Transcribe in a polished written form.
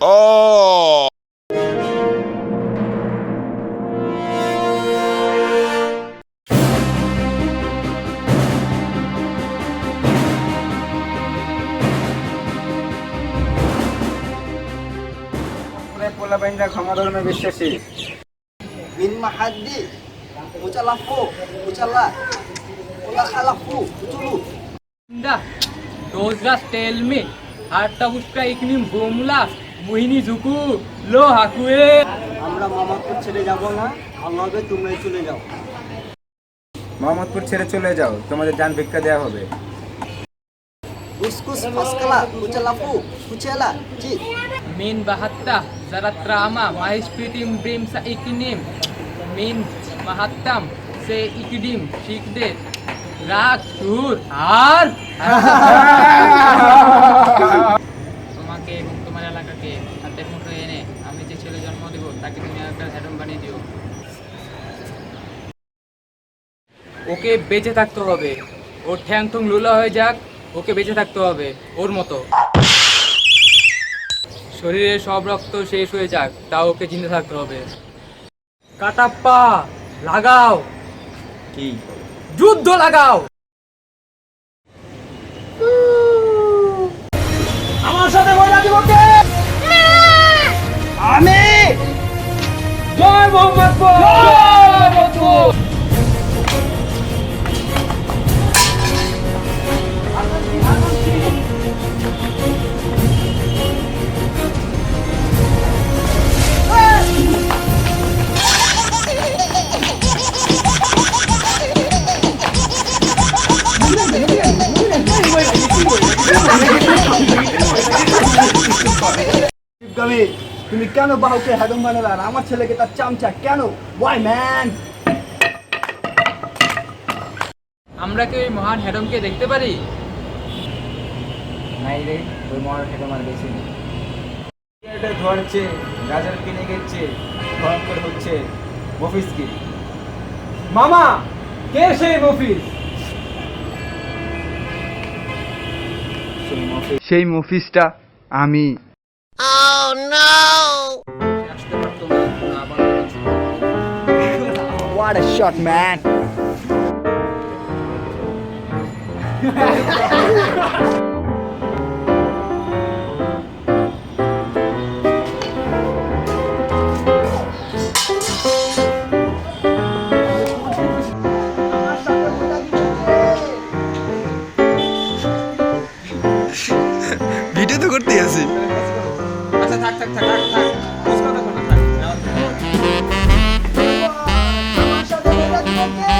Oh! পোলা বাইনরা ক্ষমা ধর্মে বিশ্বাসী min mahaddi ucalafu ucala ula khalafu uculu Da, those just tell me. Harta uska iknim bomla, muhini zuku, lo hakue. আমরা মামাপুর ছেড়ে যাব না ভালো হবে তোমরাই চলে যাও মোহাম্মদপুর ছেড়ে চলে যাও, তোমাদের জান ভিক্ষা দেওয়া হবে। uskus faskala ucalafu ucala ji Min bahatta, zaratrama, mahispitim brim sa ikinim. Min mahattam, se ikidim, shikde. রাগ সুর আর তোমাকে এবং তোমার এলাকাকে হাতের মুঠো এনে আমি যে ছেলে জন্ম দেব তাকে তুমি একটা হ্যাডম বানিয়ে দিও। ওকে বেঁচে থাকতে হবে, ওর ঠ্যাং ঠুং লুলা হয়ে যাক, ওকে বেঁচে থাকতে হবে ওর মতো। শরীরের সব রক্ত শেষ হয়ে যাক, তাও ওকে জিন্দা থাকতে হবে। কাটাপ্পা লাগাও, কি যুদ্ধ লাগাও। আমার সাথে বইলা দিব কে আমি জয় মোহাম্মদপুর, জয় মোহাম্মদপুর। শিবগামী তুমি কেন বাহুকে হেডম বানালে আর আমার ছেলেকে তার চামচা কেন ওয়াই ম্যান আমরা কি ওই মহান হ্যাডমকে দেখতে পারি? নাই রে, ওই মহান হেঁটে মার গেছে। এটা ধরছে, গাজার কিনে গেছে, ভয়ঙ্কর হচ্ছে মফিজকে। মামা, কে সেই মফিজ? সেই মফিজটা আমি। আসতে পারতো না, না বানানো কিছু। What a shot, man! Video তো করতে আছি। আচ্ছা থাক থাক থাক থাক থাক, বুঝ কথা বলো, থাক। আমার সাথে বইলা দিব কে